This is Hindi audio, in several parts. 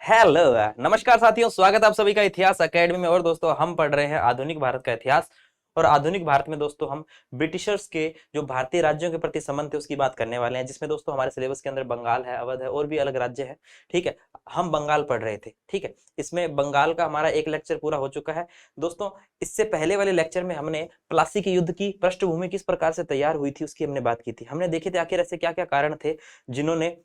हेलो, नमस्कार साथियों, स्वागत है आप सभी का इतिहास एकेडमी में। और दोस्तों हम पढ़ रहे हैं आधुनिक भारत का इतिहास। और आधुनिक भारत में दोस्तों हम ब्रिटिशर्स के जो भारतीय राज्यों के प्रति संबंध थे उसकी बात करने वाले हैं, जिसमें दोस्तों हमारे सिलेबस के अंदर बंगाल है, अवध है और भी अलग राज्य है। ठीक है, हम बंगाल पढ़ रहे थे। ठीक है, इसमें बंगाल का हमारा एक लेक्चर पूरा हो चुका है दोस्तों। इससे पहले वाले लेक्चर में हमने प्लासी के युद्ध की पृष्ठभूमि किस प्रकार से तैयार हुई थी उसकी हमने बात की थी। हमने देखे थे आखिर ऐसे क्या क्या कारण थे जिन्होंने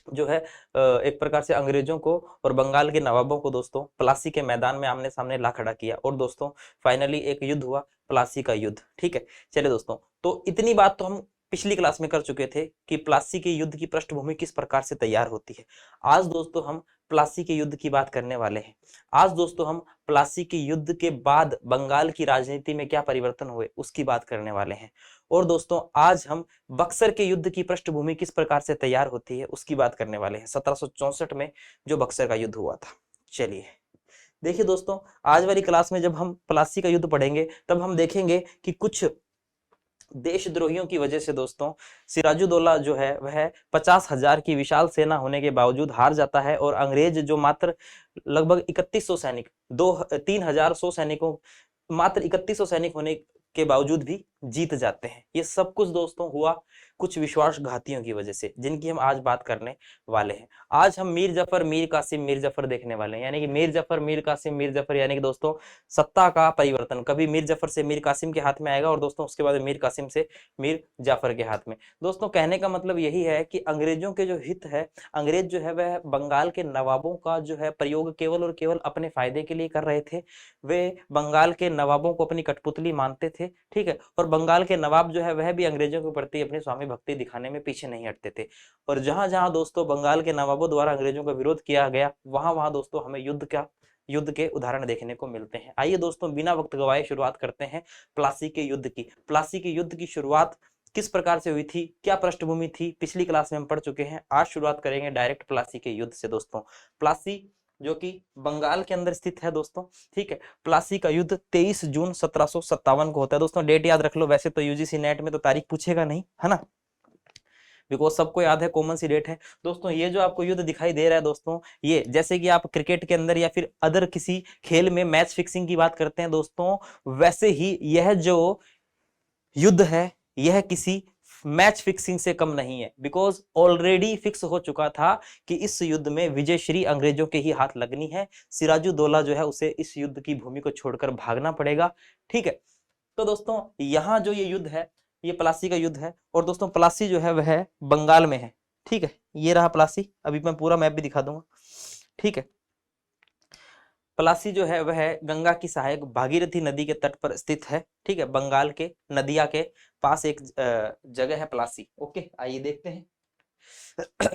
जो है एक प्रकार से अंग्रेजों को और बंगाल के नवाबों को दोस्तों प्लासी के मैदान में आमने सामने ला खड़ा किया। और दोस्तों फाइनली एक युद्ध हुआ, प्लासी का युद्ध। ठीक है, चलिए दोस्तों, तो इतनी बात तो हम पिछली क्लास में कर चुके थे कि प्लासी के युद्ध की पृष्ठभूमि किस प्रकार से तैयार होती है। आज दोस्तों हम प्लासी के युद्ध की बात करने वाले हैं। आज दोस्तों हम प्लासी के युद्ध के बाद बंगाल की राजनीति में क्या परिवर्तन हुए उसकी बात करने वाले हैं। और दोस्तों आज हम बक्सर के युद्ध की पृष्ठभूमि किस प्रकार से तैयार होती है उसकी बात करने वाले हैं, 1764 में जो बक्सर का युद्ध हुआ था। चलिए देखिए दोस्तों, आज वाली क्लास में जब हम प्लासी का युद्ध पढ़ेंगे तब हम देखेंगे कि कुछ देशद्रोहियों की वजह से दोस्तों सिराजुद्दौला जो है वह 50,000 की विशाल सेना होने के बावजूद हार जाता है। और अंग्रेज जो मात्र लगभग 3100 सैनिक, 3,100 सैनिकों, मात्र 3100 सैनिक होने के बावजूद भी जीत जाते हैं। ये सब कुछ दोस्तों हुआ कुछ विश्वासघातियों की वजह से, जिनकी हम आज बात करने वाले हैं। आज हम मीर जफर, मीर कासिम, मीर जफर देखने वाले हैं, यानी कि मीर जफर, मीर कासिम, मीर जफर, यानी कि दोस्तों सत्ता का परिवर्तन कभी मीर जफर से मीर कासिम के हाथ में आएगा और दोस्तों उसके बाद मीर कासिम से मीर जाफर के हाथ में। दोस्तों कहने का मतलब यही है कि अंग्रेजों के जो हित है, अंग्रेज जो है वह बंगाल के नवाबों का जो है प्रयोग केवल और केवल अपने फायदे के लिए कर रहे थे। वे बंगाल के नवाबों को अपनी कठपुतली मानते थे। ठीक है, और बंगाल के नवाब जो है वह भी अंग्रेजों के प्रति अपनी स्वामी भक्ति दिखाने में पीछे नहीं हटते थे। और जहां जहां दोस्तों बंगाल के नवाबों द्वारा अंग्रेजों का विरोध किया गया, वहां वहां दोस्तों हमें युद्ध के उदाहरण देखने को मिलते हैं। आइए दोस्तों बिना वक्त गवाए शुरुआत करते हैं प्लासी के युद्ध की। प्लासी के युद्ध की शुरुआत किस प्रकार से हुई थी, क्या पृष्ठभूमि थी, पिछली क्लास में हम पढ़ चुके हैं। आज शुरुआत करेंगे डायरेक्ट प्लासी के युद्ध से दोस्तों। प्लासी जो कि बंगाल के अंदर स्थित है दोस्तों। ठीक है, प्लासी का युद्ध 23 जून 1757 को होता है दोस्तों। डेट याद रख लो, वैसे तो यूजीसी नेट में तो तारीख पूछेगा नहीं, है ना, बिकॉज सबको याद है, कॉमन सी डेट है दोस्तों। ये जो आपको युद्ध दिखाई दे रहा है दोस्तों, ये जैसे कि आप क्रिकेट के अंदर या फिर अदर किसी खेल में मैच फिक्सिंग की बात करते हैं दोस्तों, वैसे ही यह जो युद्ध है यह किसी मैच फिक्सिंग से कम नहीं है। बिकॉज ऑलरेडी फिक्स हो चुका था कि इस युद्ध में विजयश्री अंग्रेजों के ही हाथ लगनी है। सिराजुद्दौला जो है उसे इस युद्ध की भूमि को छोड़कर भागना पड़ेगा। ठीक है, तो दोस्तों यहाँ जो ये युद्ध है ये प्लासी का युद्ध है। और दोस्तों प्लासी जो है वह बंगाल में है। ठीक है, ये रहा प्लासी, अभी मैं पूरा मैप भी दिखा दूंगा। ठीक है, प्लासी जो है वह गंगा की सहायक भागीरथी नदी के तट पर स्थित है। ठीक है, बंगाल के नदिया के पास एक जगह है प्लासी। ओके, आइए देखते हैं।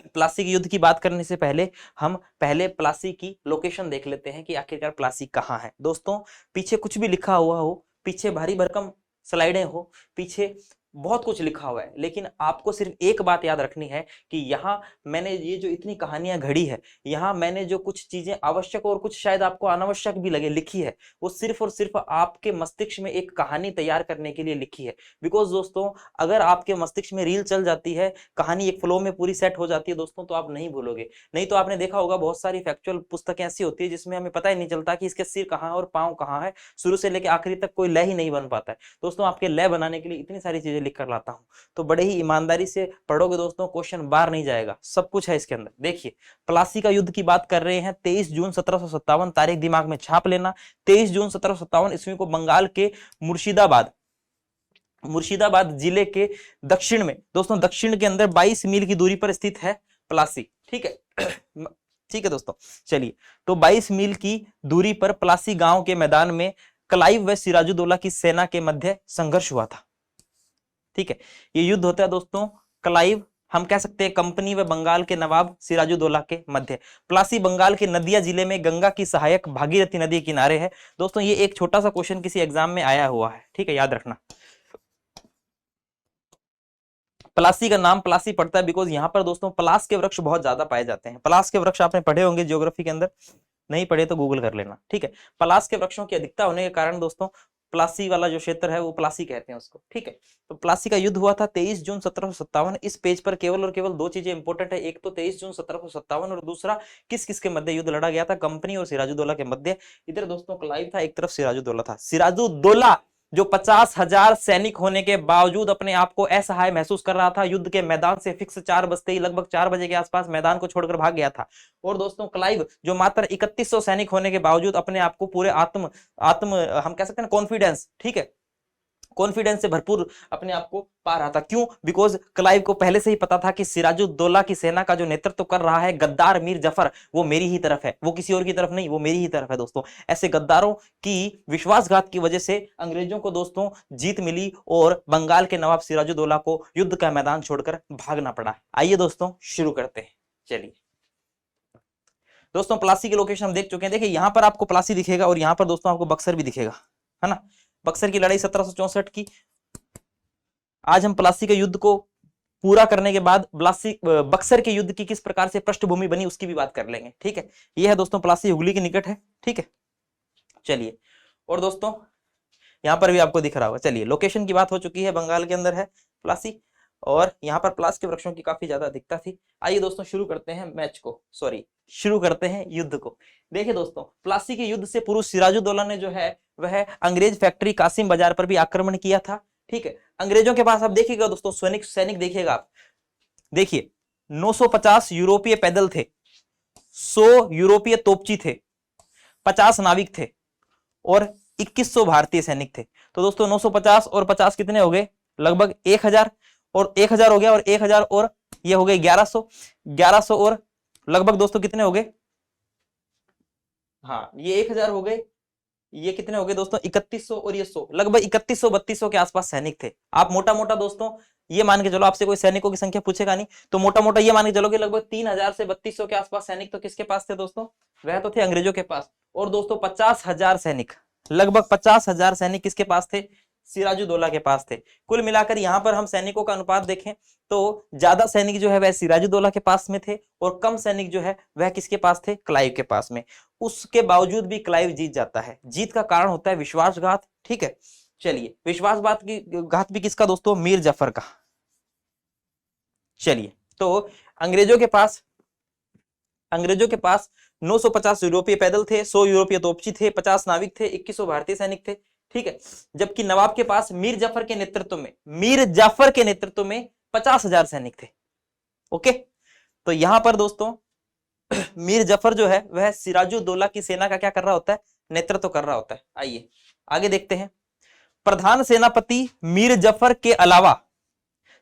प्लासी के युद्ध की बात करने से पहले हम पहले प्लासी की लोकेशन देख लेते हैं कि आखिरकार प्लासी कहाँ है। दोस्तों पीछे कुछ भी लिखा हुआ हो, पीछे भारी भरकम स्लाइडें हो, पीछे बहुत कुछ लिखा हुआ है, लेकिन आपको सिर्फ एक बात याद रखनी है कि यहाँ मैंने ये जो इतनी कहानियां घड़ी है, यहाँ मैंने जो कुछ चीजें आवश्यक और कुछ शायद आपको अनावश्यक भी लगे लिखी है, वो सिर्फ और सिर्फ आपके मस्तिष्क में एक कहानी तैयार करने के लिए लिखी है। बिकॉज दोस्तों अगर आपके मस्तिष्क में रील चल जाती है, कहानी एक फ्लो में पूरी सेट हो जाती है दोस्तों, तो आप नहीं भूलोगे। नहीं तो आपने देखा होगा बहुत सारी फैक्चुअल पुस्तकें ऐसी होती है जिसमें हमें पता ही नहीं चलता कि इसके सिर कहाँ है और पाँव कहाँ है, शुरू से लेकर आखिरी तक कोई लय ही नहीं बन पाता है। दोस्तों आपके लय बनाने के लिए इतनी सारी चीजें लिख कर लाता हूं, तो बड़े ही ईमानदारी से पढ़ोगे दोस्तों, क्वेश्चन बाहर नहीं जाएगा, सब कुछ है इसके अंदर। देखिए प्लासी का युद्ध की बात कर रहे हैं, 23 जून 1757, तारीख दिमाग में छाप लेना। 23 जून 1757 ईस्वी को बंगाल के मुर्शिदाबाद जिले के दक्षिण में दोस्तों, दक्षिण के अंदर 22 मील की दूरी पर स्थित है प्लासी। ठीक है ठीक है दोस्तों, चलिए, तो 22 मील की दूरी पर प्लासी गांव के मैदान में क्लाइव व सिराजुद्दौला की सेना के मध्य संघर्ष हुआ था। ठीक है, ये युद्ध होता है दोस्तों क्लाइव, हम कह सकते हैं कंपनी व बंगाल के नवाब सिराजुद्दौला के मध्य। प्लासी बंगाल के नदिया जिले में गंगा की सहायक भागीरथी नदी के किनारे है। दोस्तों ये एक छोटा सा क्वेश्चन किसी एग्जाम में आया हुआ है, ठीक है, याद रखना। प्लासी का नाम प्लासी पड़ता है बिकॉज यहाँ पर दोस्तों पलास के वृक्ष बहुत ज्यादा पाए जाते हैं। पलास के वृक्ष आपने पढ़े होंगे ज्योग्राफी के अंदर, नहीं पढ़े तो गूगल कर लेना। ठीक है, पलास के वृक्षों की अधिकता होने के कारण दोस्तों प्लासी वाला जो क्षेत्र है वो प्लासी कहते हैं उसको, ठीक है। तो प्लासी का युद्ध हुआ था 23 जून 1757। इस पेज पर केवल और केवल दो चीजें इंपॉर्टेंट है, एक तो 23 जून 1757 और दूसरा किस किस के मध्य युद्ध लड़ा गया था, कंपनी और सिराजुद्दौला के मध्य। इधर दोस्तों क्लाइव था, एक तरफ सिराजुद्दौला था। सिराजुद्दौला जो 50,000 सैनिक होने के बावजूद अपने आप को असहाय महसूस कर रहा था, युद्ध के मैदान से फिक्स 4 बजते ही लगभग 4 बजे के आसपास मैदान को छोड़कर भाग गया था। और दोस्तों क्लाइव जो मात्र 3100 सैनिक होने के बावजूद अपने आप को पूरे आत्म आत्म हम कह सकते हैं कॉन्फिडेंस, ठीक है, कॉन्फिडेंस से भरपूर अपने आप को पा रहा था। क्यों? बिकॉज क्लाइव को पहले से ही पता था कि सिराजुद्दौला की सेना का जो नेतृत्व कर रहा है गद्दार मीर जफर, वो मेरी ही तरफ है, वो किसी और की तरफ नहीं, वो मेरी ही तरफ है दोस्तों। ऐसे गद्दारों की विश्वासघात की वजह से अंग्रेजों को दोस्तों जीत मिली और बंगाल के नवाब सिराजुद्दौला को युद्ध का मैदान छोड़कर भागना पड़ा। आइए दोस्तों शुरू करते हैं। चलिए दोस्तों, प्लासी की लोकेशन हम देख चुके हैं। देखिए यहां पर आपको प्लासी दिखेगा और यहां पर दोस्तों आपको बक्सर भी दिखेगा, है ना। बक्सर की लड़ाई 1764 की। आज हम प्लासी के युद्ध को पूरा करने के बाद बक्सर के युद्ध की किस प्रकार से पृष्ठभूमि बनी उसकी भी बात कर लेंगे, ठीक है। यह है दोस्तों प्लासी, हुगली के निकट है, ठीक है। चलिए, और दोस्तों यहां पर भी आपको दिख रहा होगा। चलिए, लोकेशन की बात हो चुकी है, बंगाल के अंदर है प्लासी और यहाँ पर प्लास के वृक्षों की काफी ज्यादा अधिकता थी। आइए दोस्तों शुरू करते हैं मैच को, सॉरी शुरू करते हैं युद्ध को। देखिए दोस्तों, प्लासी के युद्ध से पूर्व सिराजुद्दौला ने जो है वह अंग्रेज फैक्ट्री कासिम बाजार पर भी आक्रमण किया था, ठीक है। अंग्रेजों के पास, अब देखिएगा दोस्तों, सैनिक देखिएगा आप, देखिए 950 यूरोपीय पैदल थे, 100 यूरोपीय तोपची थे, 50 नाविक थे और 2100 भारतीय सैनिक थे। तो दोस्तों 950 और 50 कितने हो गए? लगभग 1000, और 1000 हो गया और 1000 और ये हो गए 1100, 1100 और लगभग दोस्तों कितने हो गए? हाँ, ये 1000 हो गए, ये कितने हो गए दोस्तों? 3100 और ये 100, लगभग 3100-3200 के आसपास सैनिक थे। आप मोटा मोटा दोस्तों ये मान के चलो, आपसे कोई सैनिकों की संख्या पूछेगा नहीं, तो मोटा मोटा ये मान के चलो कि लगभग 3000 से 3200 के आसपास सैनिक तो किसके पास थे दोस्तों? वह तो थे अंग्रेजों के पास। और दोस्तों 50,000 सैनिक, लगभग 50,000 सैनिक किसके पास थे? सिराजुद्दौला के पास थे। कुल मिलाकर यहां पर हम सैनिकों का अनुपात देखें तो ज्यादा सैनिक जो है वह सिराजुद्दौला के पास में थे और कम सैनिक जो है वह किसके पास थे? क्लाइव के पास में। उसके बावजूद भी क्लाइव जीत जाता है। जीत का कारण होता है विश्वासघात, ठीक है। चलिए, विश्वासघात भी किसका दोस्तों? मीर जफर का। चलिए, तो अंग्रेजों के पास 950 यूरोपीय पैदल थे, 100 यूरोपीय तोपची थे, 50 नाविक थे, 2100 भारतीय सैनिक थे, ठीक है। जबकि नवाब के पास मीर जाफर के नेतृत्व में 50,000 सैनिक थे। ओके, तो यहां पर दोस्तों मीर जाफर जो है वह सिराजुद्दौला की सेना का क्या कर रहा होता है? नेतृत्व कर रहा होता है। आइए आगे देखते हैं। प्रधान सेनापति मीर जाफर के अलावा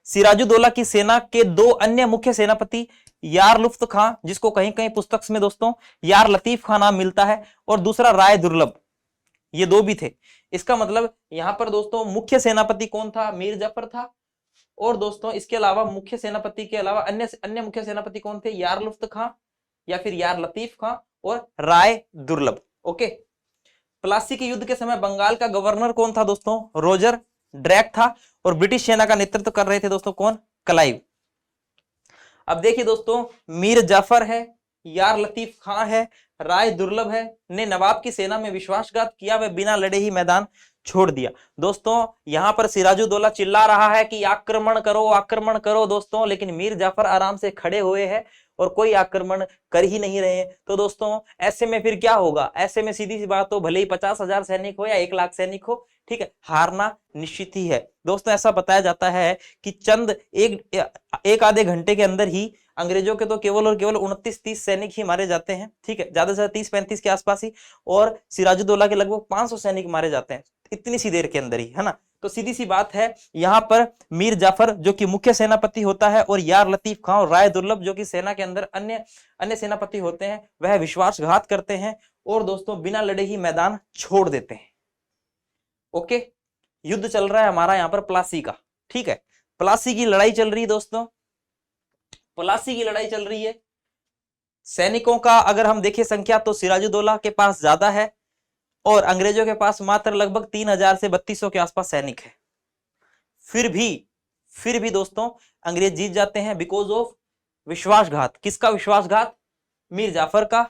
सिराजुद्दौला की सेना के दो अन्य मुख्य सेनापति, यार लुफ्त खां, जिसको कहीं कहीं पुस्तक में दोस्तों यार लतीफ खां नाम मिलता है, और दूसरा राय दुर्लभ, ये दो भी थे। इसका मतलब यहां पर दोस्तों मुख्य सेनापति कौन था? मीर जाफर था। और दोस्तों इसके अलावा मुख्य सेनापति के अलावा अन्य मुख्य सेनापति कौन थे? यार लुफ्त खां या फिर यार लतीफ खां और राय दुर्लभ। ओके, प्लासी के युद्ध के समय बंगाल का गवर्नर कौन था दोस्तों? रोजर ड्रैक था। और ब्रिटिश सेना का नेतृत्व कर रहे थे दोस्तों कौन? क्लाइव। अब देखिए दोस्तों, मीर जाफर है, यार लतीफ खां है, राय दुर्लभ है, ने नवाब की सेना में विश्वासघात किया, वह बिना लड़े ही मैदान छोड़ दिया। दोस्तों यहां पर सिराजुद्दौला चिल्ला रहा है कि आक्रमण करो दोस्तों, लेकिन मीर जाफर आराम से खड़े हुए हैं और कोई आक्रमण कर ही नहीं रहे। तो दोस्तों ऐसे में फिर क्या होगा? ऐसे में सीधी सी बात हो, भले ही 50,000 सैनिक हो या 1 लाख सैनिक हो, ठीक है, हारना निश्चित ही है। दोस्तों ऐसा बताया जाता है कि चंद एक आधे घंटे के अंदर ही अंग्रेजों के तो केवल और केवल 29-30 सैनिक ही मारे जाते हैं, ठीक है, ज्यादा से ज्यादा 30-35 के आसपास ही, और सिराजुद्दौला के लगभग 500 सैनिक मारे जाते हैं इतनी सी देर के अंदर ही, है ना। तो सीधी सी बात है, यहां पर मीर जाफर जो कि मुख्य सेनापति होता है और यार लतीफ खां और राय दुर्लभ जो कि सेना के अंदर अन्य सेनापति होते हैं, वह विश्वासघात करते हैं और दोस्तों बिना लड़े ही मैदान छोड़ देते हैं। ओके, युद्ध चल रहा है हमारा यहां पर प्लासी का, ठीक है, प्लासी की लड़ाई चल रही है दोस्तों, प्लासी की लड़ाई चल रही है। सैनिकों का अगर हम देखें संख्या तो सिराजुद्दौला के पास ज्यादा है और अंग्रेजों के पास मात्र लगभग 3000 से 3200 के आसपास सैनिक है। फिर भी दोस्तों अंग्रेज जीत जाते हैं बिकॉज ऑफ विश्वासघात। किसका विश्वासघात? मीर जाफर का,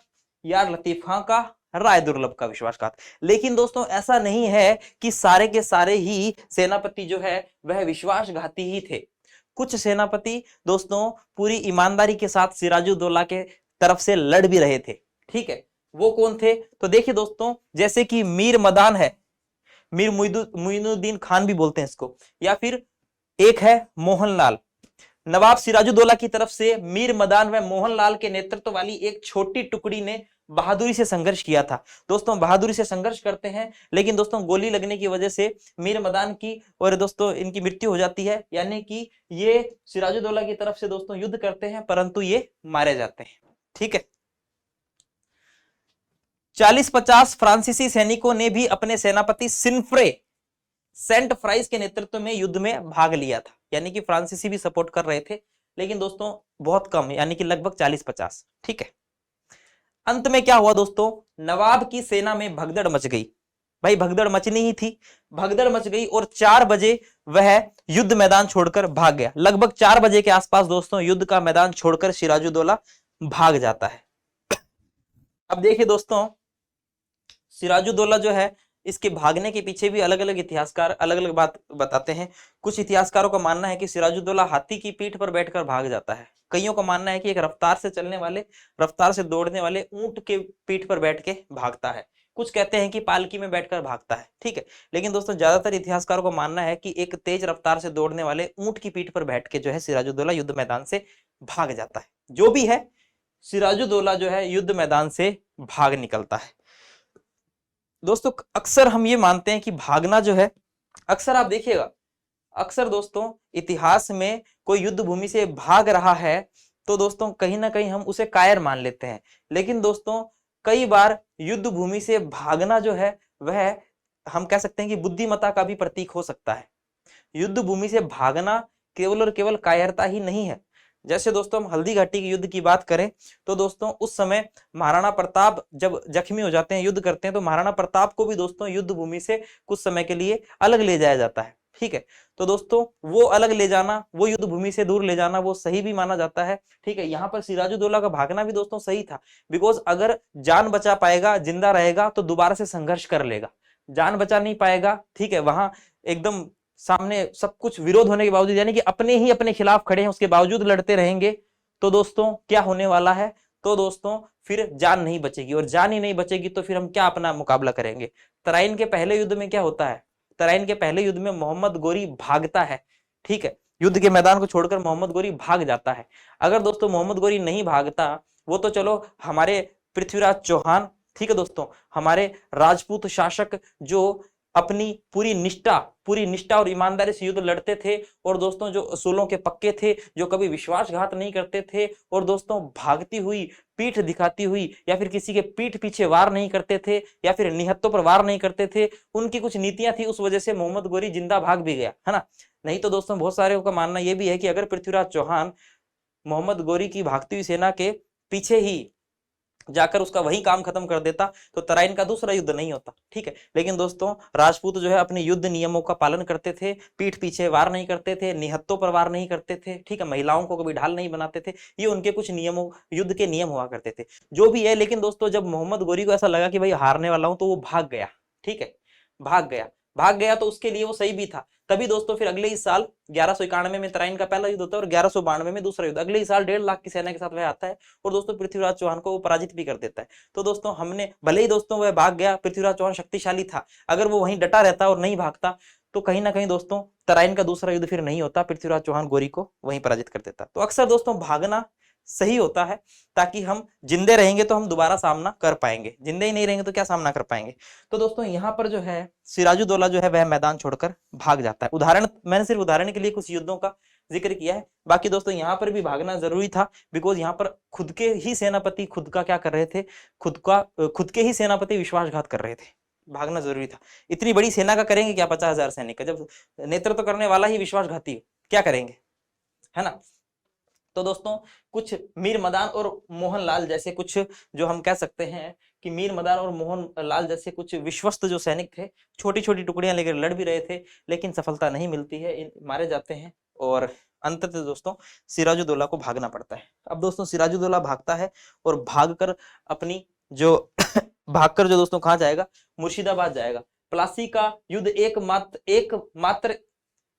यार लतीफ खां का राय दुर्लभ का विश्वासघात। लेकिन दोस्तों ऐसा नहीं है कि सारे के सारे ही सेनापति जो है वह विश्वासघाती ही थे। कुछ सेनापति दोस्तों पूरी ईमानदारी के साथ सिराजुद्दौला के तरफ से लड़ भी रहे थे। ठीक है, वो कौन थे? तो देखिए दोस्तों, जैसे कि मीर मदान है, मीर मुइनुद्दीन खान भी बोलते हैं इसको, या फिर एक है मोहनलाल। नवाब सिराजुद्दौला की तरफ से मीर मदान व मोहनलाल के नेतृत्व वाली एक छोटी टुकड़ी ने बहादुरी से संघर्ष किया था। दोस्तों बहादुरी से संघर्ष करते हैं, लेकिन दोस्तों गोली लगने की वजह से मीर मदान की और दोस्तों इनकी मृत्यु हो जाती है, यानी कि ये सिराजुद्दौला की तरफ से दोस्तों युद्ध करते हैं परंतु ये मारे जाते हैं। ठीक है, 40-50 फ्रांसीसी सैनिकों ने भी अपने सेनापति सेंट फ्राइज के नेतृत्व में युद्ध में भाग लिया था, यानी कि फ्रांसीसी भी सपोर्ट कर रहे थे, लेकिन दोस्तों बहुत कम, यानी कि लगभग 40-50। ठीक है, अंत में क्या हुआ दोस्तों, नवाब की सेना में भगदड़ मच गई। भाई भगदड़ मचनी ही थी, भगदड़ मच गई और 4 बजे वह युद्ध मैदान छोड़कर भाग गया। लगभग 4 बजे के आसपास दोस्तों युद्ध का मैदान छोड़कर सिराजुद्दौला भाग जाता है। अब देखिए दोस्तों, सिराजुद्दौला जो है इसके भागने के पीछे भी अलग अलग इतिहासकार अलग अलग बात बताते हैं। कुछ इतिहासकारों का मानना है कि सिराजुद्दौला हाथी की पीठ पर बैठकर भाग जाता है। कईयों का मानना है कि एक रफ्तार से चलने वाले, रफ्तार से दौड़ने वाले ऊंट के पीठ पर बैठ के भागता है। कुछ कहते हैं कि पालकी में बैठकर भागता है। ठीक है, लेकिन दोस्तों ज्यादातर इतिहासकारों का मानना है कि एक तेज रफ्तार से दौड़ने वाले ऊंट की पीठ पर बैठ के जो है सिराजुद्दौला युद्ध मैदान से भाग जाता है। जो भी है, सिराजुद्दौला जो है युद्ध मैदान से भाग निकलता है। दोस्तों अक्सर हम ये मानते हैं कि भागना जो है, अक्सर आप देखिएगा, अक्सर दोस्तों इतिहास में कोई युद्ध भूमि से भाग रहा है तो दोस्तों कहीं ना कहीं हम उसे कायर मान लेते हैं। लेकिन दोस्तों कई बार युद्ध भूमि से भागना जो है वह हम कह सकते हैं कि बुद्धिमत्ता का भी प्रतीक हो सकता है। युद्ध भूमि से भागना केवल और केवल कायरता ही नहीं है। जैसे दोस्तों हम हल्दी घाटी के युद्ध की बात करें तो दोस्तों उस समय महाराणा प्रताप जब जख्मी हो जाते हैं, युद्ध करते हैं, तो महाराणा प्रताप को भी दोस्तों युद्ध भूमि से कुछ समय के लिए अलग ले जाया जाता है। ठीक है, तो दोस्तों वो अलग ले जाना, वो युद्ध भूमि से दूर ले जाना, वो सही भी माना जाता है। ठीक है, यहाँ पर सिराजुद्दौला का भागना भी दोस्तों सही था, बिकॉज अगर जान बचा पाएगा, जिंदा रहेगा, तो दोबारा से संघर्ष कर लेगा। जान बचा नहीं पाएगा, ठीक है, वहां एकदम सामने सब कुछ विरोध होने के बावजूद, यानी कि अपने ही अपने खिलाफ खड़े हैं, उसके बावजूद लड़ते रहेंगे, तो दोस्तों क्या होने वाला है, तो दोस्तों फिर जान नहीं बचेगी, और जान ही नहीं बचेगी तो फिर हम क्या अपना मुकाबला करेंगे। तराइन के पहले युद्ध में क्या होता है, तराइन के पहले युद्ध में मोहम्मद गोरी भागता है। ठीक है, युद्ध के मैदान को छोड़कर मोहम्मद गोरी भाग जाता है। अगर दोस्तों मोहम्मद गोरी नहीं भागता, वो तो चलो हमारे पृथ्वीराज चौहान, ठीक है दोस्तों, हमारे राजपूत शासक जो अपनी पूरी निष्ठा और ईमानदारी से युद्ध लड़ते थे, और दोस्तों जो असूलों के पक्के थे, जो कभी विश्वासघात नहीं करते थे, और दोस्तों भागती हुई, पीठ दिखाती हुई, या फिर किसी के पीठ पीछे वार नहीं करते थे, या फिर निहत्तों पर वार नहीं करते थे, उनकी कुछ नीतियां थी, उस वजह से मोहम्मद गोरी जिंदा भाग भी गया, है ना। नहीं तो दोस्तों बहुत सारे का मानना यह भी है कि अगर पृथ्वीराज चौहान मोहम्मद गोरी की भागती हुई सेना के पीछे ही जाकर उसका वही काम खत्म कर देता तो तराइन का दूसरा युद्ध नहीं होता। ठीक है, लेकिन दोस्तों राजपूत जो है अपने युद्ध नियमों का पालन करते थे, पीठ पीछे वार नहीं करते थे, निहत्तों पर वार नहीं करते थे, ठीक है, महिलाओं को कभी ढाल नहीं बनाते थे, ये उनके कुछ नियमों, युद्ध के नियम हुआ करते थे, जो भी है। लेकिन दोस्तों जब मोहम्मद गोरी को ऐसा लगा कि भाई हारने वाला हूं, तो वो भाग गया। ठीक है, भाग गया तो उसके लिए वो सही भी था। तभी दोस्तों फिर अगले ही साल 1191 में तराइन का पहला युद्ध होता है और 1192 में दूसरा युद्ध। अगले ही साल 1.5 लाख की सेना के साथ वह आता है और दोस्तों पृथ्वीराज चौहान को वो पराजित भी कर देता है। तो दोस्तों हमने भले ही दोस्तों वह भाग गया, पृथ्वीराज चौहान शक्तिशाली था, अगर वो वहीं डटा रहता और नहीं भागता तो कहीं ना कहीं दोस्तों तराइन का दूसरा युद्ध फिर नहीं होता, पृथ्वीराज चौहान गोरी को वहीं पराजित कर देता। तो अक्सर दोस्तों भागना सही होता है, ताकि हम जिंदे रहेंगे तो हम दोबारा सामना कर पाएंगे, जिंदे ही नहीं रहेंगे तो क्या सामना कर पाएंगे। तो दोस्तों यहाँ पर जो है सिराजुद्दौला जो है वह मैदान छोड़कर भाग जाता है। उदाहरण, मैंने सिर्फ उदाहरण के लिए कुछ युद्धों का जिक्र किया है, बाकी दोस्तों यहाँ पर भी भागना जरूरी था, बिकॉज यहाँ पर खुद के ही सेनापति खुद का क्या कर रहे थे, खुद के ही सेनापति विश्वासघात कर रहे थे, भागना जरूरी था। इतनी बड़ी सेना का करेंगे क्या 50,000 सैनिक का, जब नेतृत्व करने वाला ही विश्वासघाती, क्या करेंगे, है ना। तो दोस्तों कुछ मीर मदान और मोहनलाल जैसे कुछ, जो हम कह सकते हैं कि मीर मदान और मोहनलाल जैसे कुछ विश्वस्त जो सैनिक थे, छोटी छोटी टुकड़ियां लेकर लड़ भी रहे थे, लेकिन सफलता नहीं मिलती है, मारे जाते हैं और अंततः दोस्तों सिराजुद्दौला को भागना पड़ता है। अब दोस्तों सिराजुद्दौला भागता है और भागकर अपनी जो भागकर जो दोस्तों कहां जाएगा, मुर्शिदाबाद जाएगा। प्लासी का युद्ध एकमात्र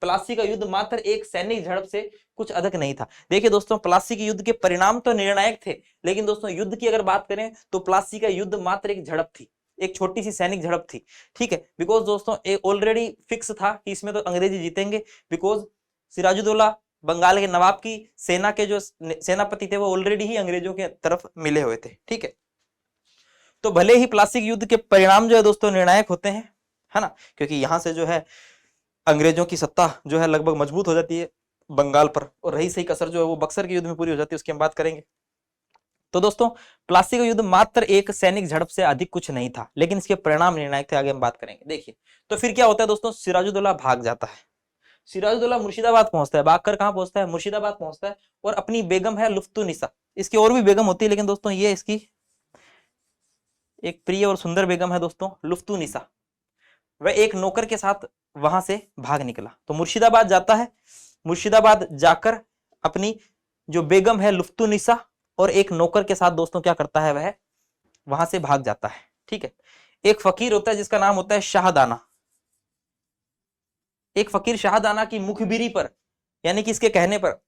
प्लासी का युद्ध मात्र एक सैनिक झड़प से कुछ अधिक नहीं था। देखिए दोस्तों, प्लासी के युद्ध के परिणाम तो निर्णायक थे, लेकिन दोस्तों युद्ध की अगर बात करें तो प्लासी का युद्ध मात्र एक झड़प थी, एक छोटी सी सैनिक झड़प थी। ठीक है, बिकॉज दोस्तों ऑलरेडी फिक्स था कि इसमें तो अंग्रेजी जीतेंगे, बिकॉज सिराजुद्दौला बंगाल के नवाब की सेना के जो सेनापति थे वो ऑलरेडी ही अंग्रेजों के तरफ मिले हुए थे। ठीक है, तो भले ही प्लासी युद्ध के परिणाम जो है दोस्तों निर्णायक होते हैं, है ना, क्योंकि यहां से जो है अंग्रेजों की सत्ता जो है लगभग मजबूत हो जाती है बंगाल पर, और रही सही कसर जो है वो बक्सर के युद्ध में पूरी हो जाती है, उसकी हम बात करेंगे। तो दोस्तों प्लासी का युद्ध मात्र एक सैनिक झड़प से अधिक कुछ नहीं था, लेकिन इसके परिणाम निर्णायक थे, आगे हम बात करेंगे। देखिए तो फिर क्या होता है दोस्तों, सिराजुद्दौला भाग जाता है। सिराजुद्दौला मुर्शिदाबाद पहुंचता है, भागकर कहां पहुंचता है, मुर्शिदाबाद पहुंचता है, और अपनी बेगम है लुफ्तुनिसा, इसकी और भी बेगम होती है, लेकिन दोस्तों ये इसकी एक प्रिय और सुंदर बेगम है दोस्तों, लुफ्तुनिसा। वह एक नौकर के साथ वहां से भाग निकला, तो मुर्शिदाबाद जाता है। मुर्शिदाबाद जाकर अपनी जो बेगम है लुफ्तुनिसा और एक नौकर के साथ दोस्तों क्या करता है, वह वहां से भाग जाता है। ठीक है, एक फकीर होता है जिसका नाम होता है शाहदाना। एक फकीर शाहदाना की मुखबिरी पर, यानी कि इसके कहने पर,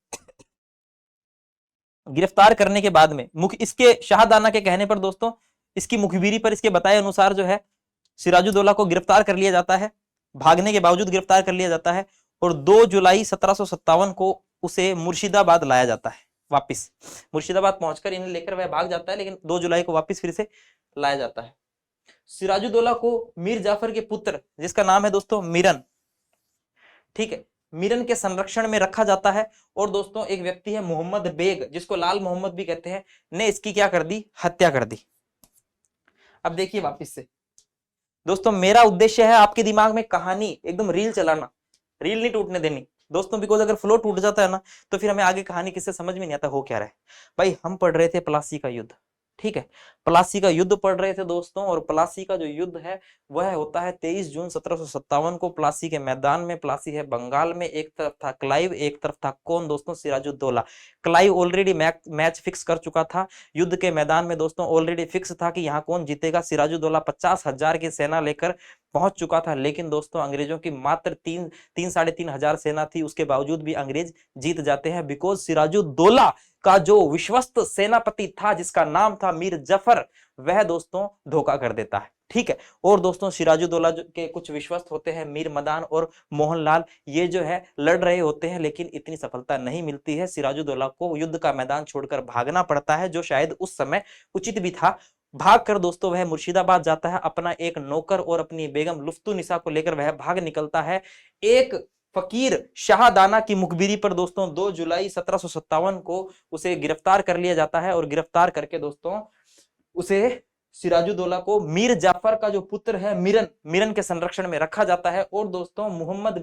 गिरफ्तार करने के बाद में इसके शाहदाना के कहने पर दोस्तों, इसकी मुखबिरी पर इसके बताए अनुसार जो है सिराजुद्दौला को गिरफ्तार कर लिया जाता है, भागने के बावजूद गिरफ्तार कर लिया जाता है, और 2 जुलाई 1757 को उसे मुर्शिदाबाद लाया जाता है। वापिस मुर्शिदाबाद पहुंचकर इन्हें लेकर वह भाग जाता है, लेकिन 2 जुलाई को वापिस फिर से लाया जाता है। सिराजुद्दौला को मीर जाफर के पुत्र, जिसका नाम है दोस्तों मिरन, ठीक है, मिरन के संरक्षण में रखा जाता है। और दोस्तों एक व्यक्ति है मोहम्मद बेग, जिसको लाल मोहम्मद भी कहते हैं, ने इसकी क्या कर दी, हत्या कर दी। अब देखिए वापिस से दोस्तों, मेरा उद्देश्य है आपके दिमाग में कहानी एकदम रील चलाना, रील नहीं टूटने देनी दोस्तों, बिकॉज अगर फ्लो टूट जाता है ना तो फिर हमें आगे कहानी किससे समझ में नहीं आता हो क्या रहा है। भाई हम पढ़ रहे थे प्लासी का युद्ध, ठीक है, प्लासी का युद्ध पढ़ रहे थे दोस्तों, और प्लासी का जो युद्ध है वह होता है 23 जून 1757 को प्लासी के मैदान में। प्लासी है बंगाल में, एक तरफ था क्लाइव, एक तरफ था कौन दोस्तों, Sirajuddaulah. Clive already match fix कर चुका था, युद्ध के मैदान में दोस्तों ऑलरेडी फिक्स था कि यहाँ कौन जीतेगा। सिराजुद्दौला 50,000 की सेना लेकर पहुंच चुका था, लेकिन दोस्तों अंग्रेजों की मात्र 3-3.5 सेना थी, उसके बावजूद भी अंग्रेज जीत जाते हैं, बिकॉज सिराजुद्दौला का जो विश्वस्त सेनापति था जिसका नाम था मीर जफर, वह दोस्तों धोखा कर देता है। ठीक है, और दोस्तों सिराजुद्दौला के कुछ विश्वस्त होते हैं मीर मदान और मोहनलाल, ये जो है लड़ रहे होते हैं, लेकिन इतनी सफलता नहीं मिलती है। सिराजुद्दौला को युद्ध का मैदान छोड़कर भागना पड़ता है, जो शायद उस समय उचित भी था। भागकर दोस्तों वह मुर्शिदाबाद जाता है, अपना एक नौकर और अपनी बेगम लुफ्तुनिसा को लेकर वह भाग निकलता है। एक फकीर शाहदाना की मुखबिरी पर दोस्तों 2 जुलाई 1757 को उसे गिरफ्तार कर लिया जाता है, और गिरफ्तार करके दोस्तों उसे सिराजुद्दौला को मीर जाफर का जो पुत्र है मिरन के संरक्षण में रखा जाता है। और दोस्तों मोहम्मद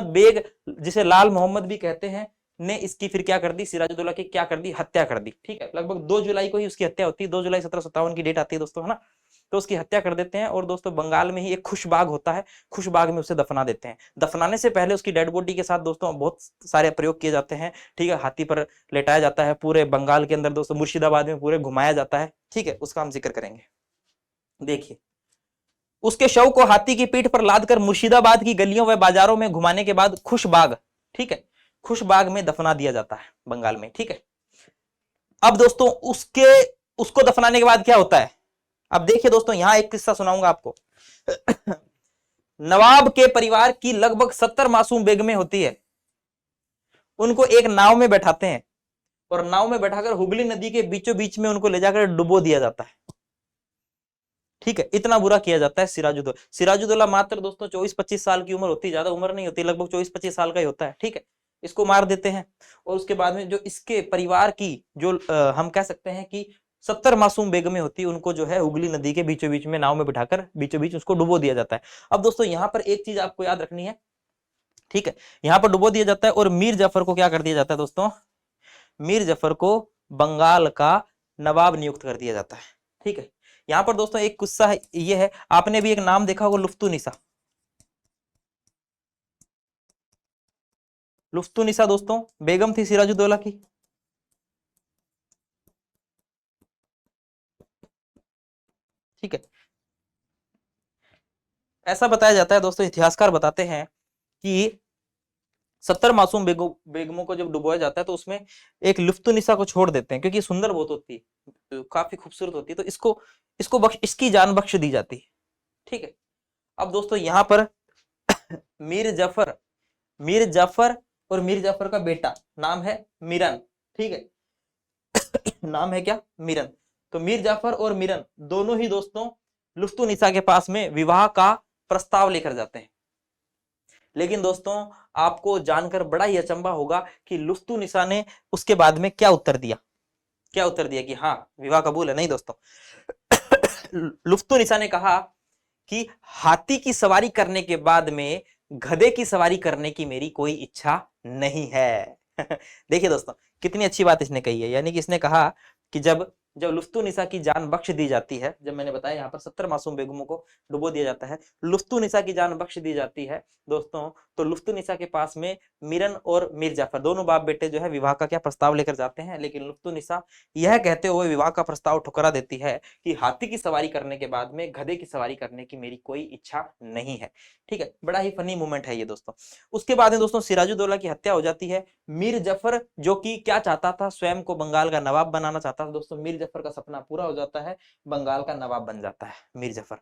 बेग जिसे लाल मोहम्मद भी कहते हैं, ने इसकी फिर क्या कर दी, सिराजुद्दौला की क्या कर दी, हत्या कर दी। ठीक है, लगभग 2 जुलाई को ही उसकी हत्या होती है, 2 जुलाई 1757 की डेट आती है दोस्तों, है ना, तो उसकी हत्या कर देते हैं। और दोस्तों बंगाल में ही एक खुशबाग होता है, खुशबाग में उसे दफना देते हैं। दफनाने से पहले उसकी डेड बॉडी के साथ दोस्तों बहुत सारे प्रयोग किए जाते हैं। ठीक है, हाथी पर लेटाया जाता है, पूरे बंगाल के अंदर दोस्तों मुर्शिदाबाद में पूरे घुमाया जाता है। ठीक है, उसका हम जिक्र करेंगे। देखिए उसके शव को हाथी की पीठ पर लादकर मुर्शिदाबाद की गलियों व बाजारों में घुमाने के बाद खुशबाग, ठीक है, खुशबाग में दफना दिया जाता है बंगाल में। ठीक है, अब दोस्तों उसको दफनाने के बाद क्या होता है, अब देखिए दोस्तों यहां एक किस्सा सुनाऊंगा आपको। नवाब के परिवार की लगभग 70 मासूम बेगमें होती है, उनको एक नाव में बैठाते हैं, और नाव में बैठाकर हुगली नदी के बीचों बीच में उनको ले जाकर डुबो दिया जाता है। ठीक है, इतना बुरा किया जाता है सिराजुद्दौला मात्र दोस्तों 24-25 साल की उम्र होती है, ज्यादा उम्र नहीं होती, लगभग 24-25 साल का ही होता है। ठीक है, इसको मार देते हैं, और उसके बाद में जो इसके परिवार की जो हम कह सकते हैं कि 70 मासूम बेगमें होती है, उनको जो है हुगली नदी के बीचों बीच में नाव में बिठाकर बीचों बीच उसको डुबो दिया जाता है। अब दोस्तों यहां पर एक चीज आपको याद रखनी है, ठीक है, यहां पर डुबो दिया जाता है, और मीर जफर को क्या कर दिया जाता है दोस्तों, मीर जफर को बंगाल का नवाब नियुक्त कर दिया जाता है। ठीक है, यहां पर दोस्तों एक किस्सा है, ये है, आपने भी एक नाम देखा होगा लुफ्तुनिसा। लुफ्तुनिसा दोस्तों बेगम थी सिराजुद्दौला की। ठीक है। ऐसा बताया जाता है दोस्तों, इतिहासकार बताते हैं कि 70 मासूम बेगमों को जब डुबोया जाता है तो उसमें एक लुफ्तुनिसा को छोड़ देते हैं, क्योंकि सुंदर बहुत होती है, तो काफी खूबसूरत होती है, तो इसको इसको इसकी जान बख्श दी जाती है। ठीक है। अब दोस्तों यहाँ पर मीर जाफर, मीर जाफर और मीर जाफर का बेटा नाम है मिरन। ठीक है, नाम है क्या, मिरन। तो मीर जाफर और मिरन दोनों ही दोस्तों लुफ्तुनिसा के पास में विवाह का प्रस्ताव लेकर जाते हैं। लेकिन दोस्तों आपको जानकर बड़ा ही अचंभा होगा कि लुफ्तुनिसा ने उसके बाद में क्या उत्तर दिया। क्या उत्तर दिया कि हाँ विवाह कबूल है? नहीं दोस्तों, लुफ्तुनिसा ने कहा कि हाथी की सवारी करने के बाद में गधे की सवारी करने की मेरी कोई इच्छा नहीं है। देखिए दोस्तों कितनी अच्छी बात इसने कही है, यानी कि इसने कहा कि जब जब लुफ्तुनिसा की जान बख्श दी जाती है, जब मैंने बताया यहाँ पर 70 मासूम बेगमों को डुबो दिया जाता है, लुफ्तुनिसा की जान बख्श दी जाती है दोस्तों, तो लुफ्तुनिसा के पास में मिरन और मीर जाफर दोनों बाप बेटे जो है विवाह का क्या प्रस्ताव लेकर जाते हैं। लेकिन लुफ्तुनिसा यह कहते हुए विवाह का प्रस्ताव ठुकरा देती है कि हाथी की सवारी करने के बाद में गधे की सवारी करने की मेरी कोई इच्छा नहीं है। ठीक है, बड़ा ही फनी मोमेंट है ये दोस्तों। उसके बाद में दोस्तों सिराजुद्दौला की हत्या हो जाती है। मीर जफर जो कि क्या चाहता था, स्वयं को बंगाल का नवाब बनाना चाहता था दोस्तों, मीर जफर का सपना पूरा हो जाता है, बंगाल का नवाब बन जाता है मीर जफर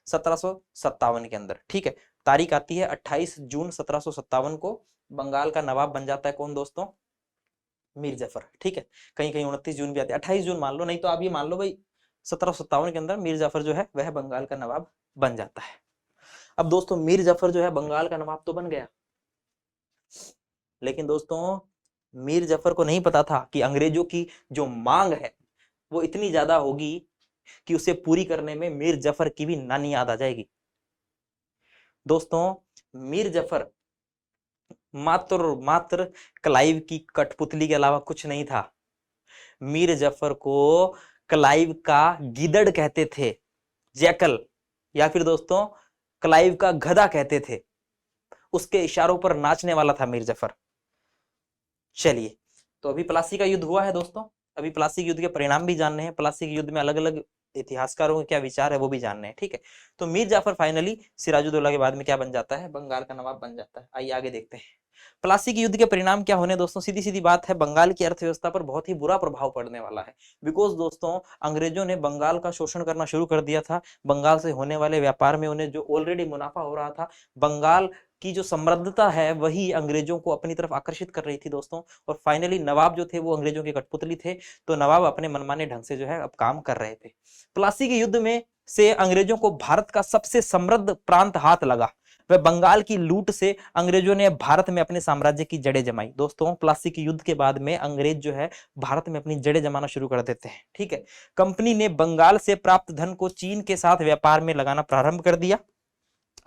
1757 के अंदर। ठीक है, तारीख आती है 28 जून 1757 को, बंगाल का नवाब बन जाता है कौन दोस्तों, मीर जफर। ठीक है, कहीं कहीं 29 जून भी आती है, 28 जून मान लो, नहीं तो आप ये मान लो भाई 1757 के अंदर मीर जफर जो है वह बंगाल का नवाब बन जाता है। अब दोस्तों मीर जफर जो है बंगाल का नवाब तो बन गया, लेकिन दोस्तों मीर जफर को नहीं पता था कि अंग्रेजों की जो मांग है वो इतनी ज्यादा होगी कि उसे पूरी करने में मीर जफर की भी नानी याद आ जाएगी। दोस्तों मीर जफर मात्र मात्र क्लाइव की कठपुतली के अलावा कुछ नहीं था। मीर जफर को क्लाइव का गिदड़ कहते थे, जैकल, या फिर दोस्तों क्लाइव का गधा कहते थे। उसके इशारों पर नाचने वाला था मीर जफर। चलिए, तो अभी प्लासी का युद्ध हुआ है दोस्तों, अभी प्लासी के युद्ध के परिणाम भी जानने हैं, प्लासी के युद्ध में अलग अलग इतिहासकारों के क्या विचार है वो भी जानने हैं। ठीक है, तो मीर जाफर फाइनली सिराजुद्दौला के बाद में क्या बन जाता है, बंगाल का नवाब बन जाता है। आइए आगे देखते हैं प्लासी के युद्ध के परिणाम क्या होने दोस्तों। सीधी सीधी बात है, बंगाल की अर्थव्यवस्था पर बहुत ही बुरा प्रभाव पड़ने वाला है। बिकॉज दोस्तों अंग्रेजों ने बंगाल का शोषण करना शुरू कर दिया था। बंगाल से होने वाले व्यापार में उन्हें जो ऑलरेडी मुनाफा हो रहा था, बंगाल की जो समृद्धता है वही अंग्रेजों को अपनी तरफ आकर्षित कर रही थी दोस्तों। और फाइनली नवाब जो थे वो अंग्रेजों के कठपुतली थे, तो नवाब अपने मनमाने ढंग से जो है अब काम कर रहे थे। प्लासी के युद्ध में से अंग्रेजों को भारत का सबसे समृद्ध प्रांत हाथ लगा। वह बंगाल की लूट से अंग्रेजों ने भारत में अपने साम्राज्य की जड़ें जमाई। दोस्तों प्लासी के युद्ध के बाद में अंग्रेज जो है भारत में अपनी जड़ें जमाना शुरू कर देते हैं। ठीक है, कंपनी ने बंगाल से प्राप्त धन को चीन के साथ व्यापार में लगाना प्रारंभ कर दिया।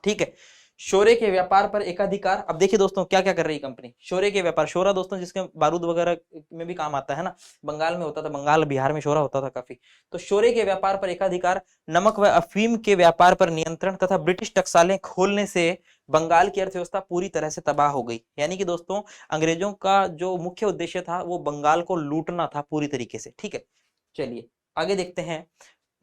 ठीक है, शोरे के व्यापार पर एकाधिकार। अब देखिए दोस्तों क्या क्या कर रही है कंपनी, शोरे के व्यापार, शोरा दोस्तों जिसके बारूद वगैरह में भी काम आता है ना, बंगाल में होता था, बंगाल बिहार में शोरा होता था काफी। तो शोरे के व्यापार पर एकाधिकार, नमक व अफीम के व्यापार पर नियंत्रण तथा ब्रिटिश टकसालें खोलने से बंगाल की अर्थव्यवस्था पूरी तरह से तबाह हो गई। यानी कि दोस्तों अंग्रेजों का जो मुख्य उद्देश्य था वो बंगाल को लूटना था पूरी तरीके से। ठीक है, चलिए आगे देखते हैं।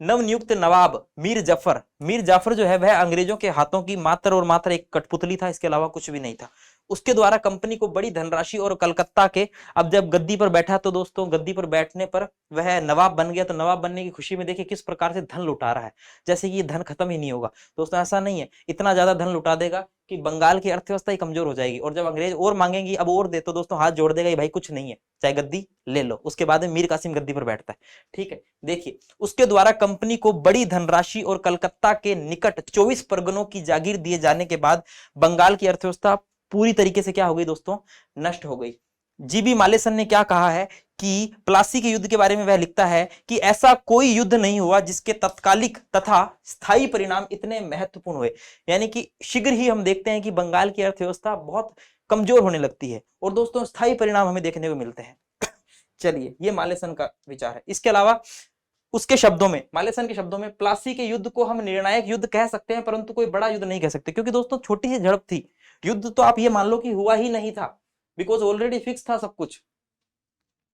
नवनियुक्त नवाब मीर जाफर, मीर जाफर जो है वह अंग्रेजों के हाथों की मात्र और मात्र एक कठपुतली था, इसके अलावा कुछ भी नहीं था। उसके द्वारा कंपनी को बड़ी धनराशि और कलकत्ता के, अब जब गद्दी पर बैठा तो दोस्तों गद्दी पर बैठने पर वह नवाब बन गया, तो नवाब बनने की खुशी में देखिए किस प्रकार से धन लुटा रहा है, जैसे कि ये धन खत्म ही नहीं होगा। दोस्तों ऐसा नहीं है, इतना ज्यादा धन लुटा देगा कि बंगाल की अर्थव्यवस्था ही कमजोर हो जाएगी, और जब अंग्रेज और मांगेंगी अब और दे, तो दोस्तों हाथ जोड़ देगा, भाई कुछ नहीं है, चाहे गद्दी ले लो। उसके बाद में मीर कासिम गद्दी पर बैठता है। ठीक है, देखिए उसके द्वारा कंपनी को बड़ी धनराशि और कलकत्ता के निकट 24 परगनों की जागीर दिए जाने के बाद बंगाल की अर्थव्यवस्था पूरी तरीके से क्या हो गई दोस्तों, नष्ट हो गई। जीबी मालेसन ने क्या कहा है कि प्लासी के युद्ध के बारे में वह लिखता है कि ऐसा कोई युद्ध नहीं हुआ जिसके तत्कालिक तथा स्थायी परिणाम इतने महत्वपूर्ण हुए। यानी कि शीघ्र ही हम देखते हैं कि बंगाल की अर्थव्यवस्था बहुत कमजोर होने लगती है, और दोस्तों स्थायी परिणाम हमें देखने को मिलते हैं। चलिए ये मालेसन का विचार है। इसके अलावा उसके शब्दों में, मालेसन के शब्दों में, प्लासी के युद्ध को हम निर्णायक युद्ध कह सकते हैं परंतु कोई बड़ा युद्ध नहीं कह सकते, क्योंकि दोस्तों छोटी सी झड़प थी। युद्ध तो आप ये मान लो कि हुआ ही नहीं था, बिकॉज ऑलरेडी फिक्स था सब कुछ।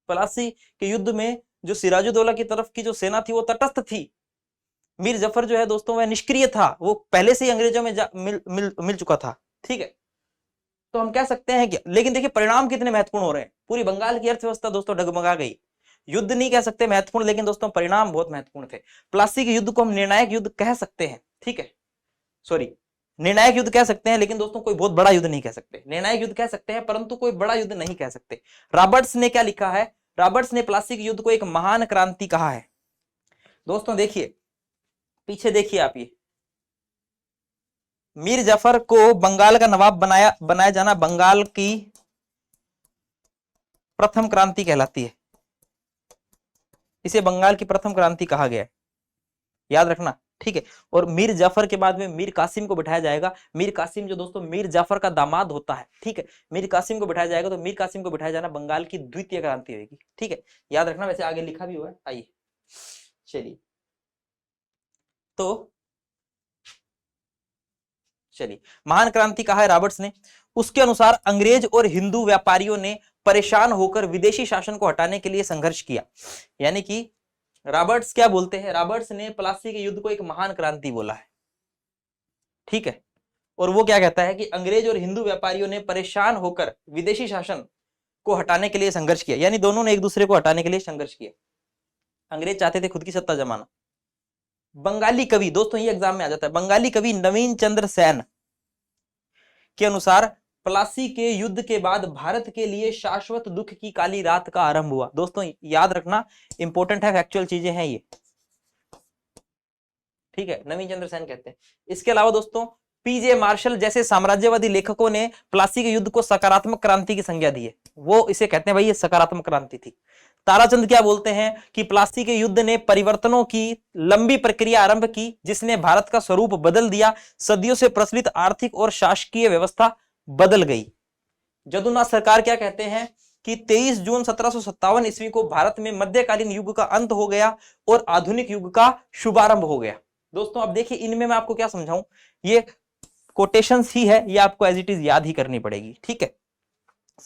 प्लासी के युद्ध में जो सिराजुद्दौला की तरफ की जो सेना थी वो तटस्थ थी, मीर जफर जो है दोस्तों वह निष्क्रिय था, वो पहले से ही अंग्रेजों में मिल चुका था। ठीक है, तो हम कह सकते हैं कि, लेकिन देखिए परिणाम कितने महत्वपूर्ण हो रहे हैं, पूरी बंगाल की अर्थव्यवस्था दोस्तों डगमगा गई। युद्ध नहीं कह सकते महत्वपूर्ण, लेकिन दोस्तों परिणाम बहुत महत्वपूर्ण थे। प्लासी के युद्ध को हम निर्णायक युद्ध कह सकते हैं। ठीक है, सॉरी, निर्णायक युद्ध कह सकते हैं, लेकिन दोस्तों कोई बहुत बड़ा युद्ध नहीं कह सकते। निर्णायक युद्ध कह सकते हैं परंतु कोई बड़ा युद्ध नहीं कह सकते। रॉबर्ट्स ने क्या लिखा है, रॉबर्ट्स ने प्लासी के युद्ध को एक महान क्रांति कहा है। दोस्तों देखिए, पीछे देखिए आप, ये मीर जफर को बंगाल का नवाब बनाया जाना बंगाल की प्रथम क्रांति कहलाती है। इसे बंगाल की प्रथम क्रांति कहा गया है, याद रखना। ठीक है, और मीर जाफर के बाद में मीर कासिम को बिठाया जाएगा। मीर कासिम जो दोस्तों मीर जाफर का दामाद होता है। ठीक है, मीर कासिम को बिठाया जाएगा, तो मीर कासिम को बिठाया जाना बंगाल की द्वितीय क्रांति होगी। ठीक है, याद रखना, वैसे आगे लिखा भी हुआ है। आइए चलिए महान क्रांति कहा है रॉबर्ट्स ने। उसके अनुसार अंग्रेज और हिंदू व्यापारियों ने परेशान होकर विदेशी शासन को हटाने के लिए संघर्ष किया। यानी कि रॉबर्ट्स क्या बोलते हैं, रॉबर्ट्स ने प्लासी के युद्ध को एक महान क्रांति बोला है। ठीक है, और वो क्या कहता है कि अंग्रेज और हिंदू व्यापारियों ने परेशान होकर विदेशी शासन को हटाने के लिए संघर्ष किया। यानी दोनों ने एक दूसरे को हटाने के लिए संघर्ष किया। अंग्रेज चाहते थे खुद की सत्ता जमाना। बंगाली कवि, दोस्तों ये एग्जाम में आ जाता है, बंगाली कवि नवीन चंद्र सेन के अनुसार प्लासी के युद्ध के बाद भारत के लिए शाश्वत दुख की काली रात का आरंभ हुआ। दोस्तों याद रखना, इंपॉर्टेंट है, फैक्चुअल चीजें हैं ये। ठीक है, नवीन चंद्र सेन कहते हैं। इसके अलावा दोस्तों पीजे मार्शल जैसे साम्राज्यवादी लेखकों ने प्लासी के युद्ध को सकारात्मक क्रांति की संज्ञा दी है। वो इसे कहते हैं भाई ये सकारात्मक क्रांति थी। ताराचंद क्या बोलते हैं कि प्लासी के युद्ध ने परिवर्तनों की लंबी प्रक्रिया आरंभ की, जिसने भारत का स्वरूप बदल दिया। सदियों से प्रचलित आर्थिक और शासकीय व्यवस्था बदल गई। जदुनाथ सरकार क्या कहते हैं कि 23 जून 1757 ईस्वी को भारत में मध्यकालीन युग का अंत हो गया और आधुनिक युग का शुभारंभ हो गया। दोस्तों अब देखिए, इनमें मैं आपको क्या समझाऊं, ये कोटेशंस ही है, ये आपको एज इट इज याद ही करनी पड़ेगी। ठीक है,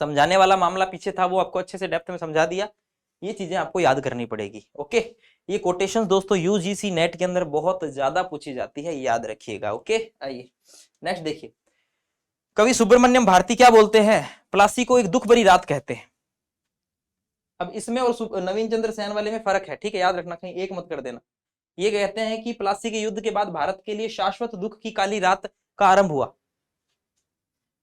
समझाने वाला मामला पीछे था, वो आपको अच्छे से डेप्थ में समझा दिया, ये चीजें आपको याद करनी पड़ेगी। ओके, ये कोटेशंस दोस्तों यूजीसी नेट के अंदर बहुत ज्यादा पूछी जाती है, याद रखिएगा। ओके, आइए नेक्स्ट देखिए, कवि सुब्रमण्यम भारती क्या बोलते हैं, प्लासी को एक दुख भरी रात कहते हैं। अब इसमें और नवीन चंद्र सेन वाले में फर्क है। ठीक है, याद रखना, कहीं एक मत कर देना। ये कहते हैं कि प्लासी के युद्ध के बाद भारत के लिए शाश्वत दुख की काली रात का आरंभ हुआ,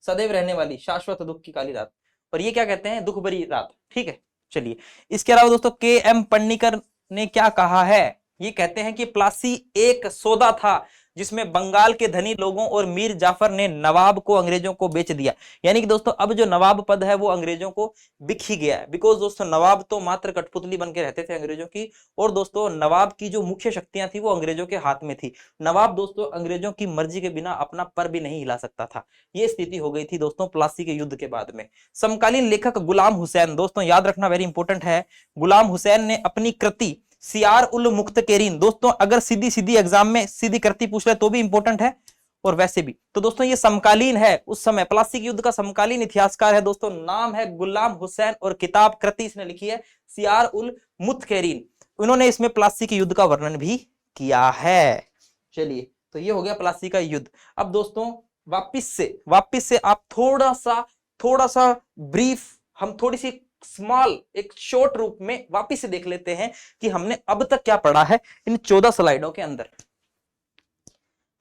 सदैव रहने वाली शाश्वत दुख की काली रात। और ये क्या कहते हैं, दुख भरी रात। ठीक है, चलिए इसके अलावा दोस्तों के एम पन्नीकर ने क्या कहा है, ये कहते हैं कि प्लासी एक सौदा था जिसमें बंगाल के धनी लोगों और मीर जाफर ने नवाब को अंग्रेजों को बेच दिया। यानी कि दोस्तों अब जो नवाब पद है वो अंग्रेजों को बिक ही गया है। बिकॉज दोस्तों नवाब तो मात्र कठपुतली बन के रहते थे अंग्रेजों की, और दोस्तों नवाब की जो मुख्य शक्तियां थी वो अंग्रेजों के हाथ में थी। नवाब दोस्तों अंग्रेजों की मर्जी के बिना अपना पर भी नहीं हिला सकता था। ये स्थिति हो गई थी दोस्तों प्लासी के युद्ध के बाद में। समकालीन लेखक गुलाम हुसैन, दोस्तों याद रखना वेरी इंपॉर्टेंट है, गुलाम हुसैन ने अपनी कृति सियार उल मुख्तकेरीन, दोस्तों अगर सीधी सीधी एग्जाम में सीधी कृति पूछ ले तो भी इंपॉर्टेंट है और वैसे भी, तो दोस्तों ये समकालीन है, उस समय प्लासी के युद्ध का समकालीन इतिहासकार है दोस्तों, नाम है गुलाम हुसैन और किताब कृति इसने लिखी है सियार उल मुख्तकेरीन। उन्होंने इसमें प्लासी के युद्ध का वर्णन भी किया है। चलिए, तो ये हो गया प्लासी का युद्ध। अब दोस्तों वापिस से आप थोड़ा सा ब्रीफ, हम थोड़ी सी स्मॉल एक शॉर्ट रूप में वापिस से देख लेते हैं कि हमने अब तक क्या पढ़ा है इन 14 स्लाइडों के अंदर।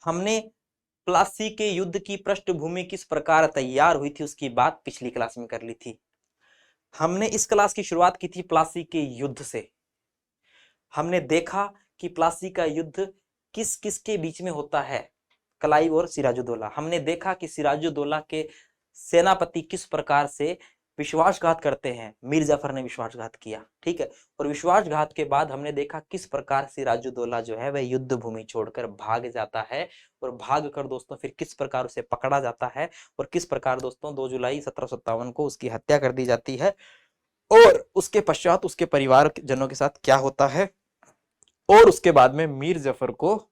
हमने प्लासी के युद्ध की पृष्ठभूमि किस प्रकार तैयार हुई थी उसकी बात पिछली क्लास में कर ली थी। हमने इस क्लास की शुरुआत की थी प्लासी के युद्ध से। हमने देखा कि प्लासी का युद्ध किस किस के बीच में होता है, क्लाइव और सिराजुद्दौला। हमने देखा कि सिराजुद्दौला के सेनापति किस प्रकार से विश्वासघात करते हैं, मीर जाफर ने विश्वासघात किया। ठीक है, और विश्वासघात के बाद हमने देखा किस प्रकार सिराजुद्दौला जो है वह युद्ध भूमि छोड़कर भाग जाता है, और भाग कर दोस्तों फिर किस प्रकार उसे पकड़ा जाता है, और किस प्रकार दोस्तों 2 जुलाई 1757 को उसकी हत्या कर दी जाती है, और उसके पश्चात उसके परिवार जनों के साथ क्या होता है, और उसके बाद में मीर जाफर को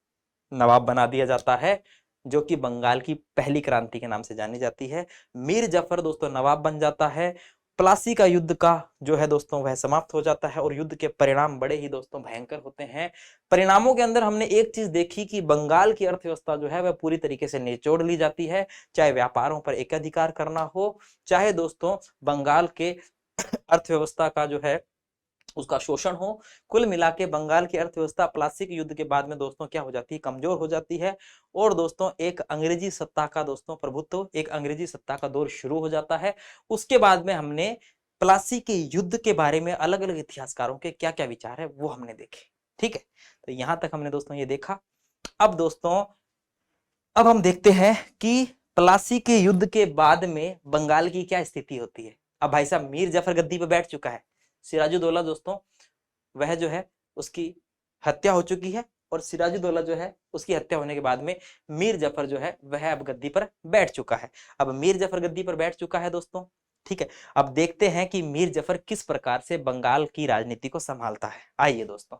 नवाब बना दिया जाता है, जो कि बंगाल की पहली क्रांति के नाम से जानी जाती है। मीर जाफर दोस्तों नवाब बन जाता है, प्लासी का युद्ध का जो है दोस्तों वह समाप्त हो जाता है और युद्ध के परिणाम बड़े ही दोस्तों भयंकर होते हैं। परिणामों के अंदर हमने एक चीज देखी कि बंगाल की अर्थव्यवस्था जो है वह पूरी तरीके से निचोड़ ली जाती है, चाहे व्यापारों पर एकाधिकार करना हो, चाहे दोस्तों बंगाल के अर्थव्यवस्था का जो है उसका शोषण हो। कुल मिला के बंगाल की अर्थव्यवस्था प्लासी के युद्ध के बाद में दोस्तों क्या हो जाती है, कमजोर हो जाती है। और दोस्तों एक अंग्रेजी सत्ता का दोस्तों प्रभुत्व, एक अंग्रेजी सत्ता का दौर शुरू हो जाता है। उसके बाद में हमने प्लासी के युद्ध के बारे में अलग अलग इतिहासकारों के क्या क्या विचार है वो हमने देखे। ठीक है, तो यहां तक हमने दोस्तों ये देखा। अब दोस्तों अब हम देखते हैं कि प्लासी के युद्ध के बाद में बंगाल की क्या स्थिति होती है। अब भाई साहब मीर जफर गद्दी पर बैठ चुका है, सिराजुद्दौला दोस्तों वह जो है उसकी हत्या हो चुकी है, और सिराजुद्दौला जो है उसकी हत्या होने के बाद में मीर जफर जो है वह अब गद्दी पर बैठ चुका है। अब मीर जफर गद्दी पर बैठ चुका है दोस्तों। ठीक है, अब देखते हैं कि मीर जफर किस प्रकार से बंगाल की राजनीति को संभालता है। आइए दोस्तों,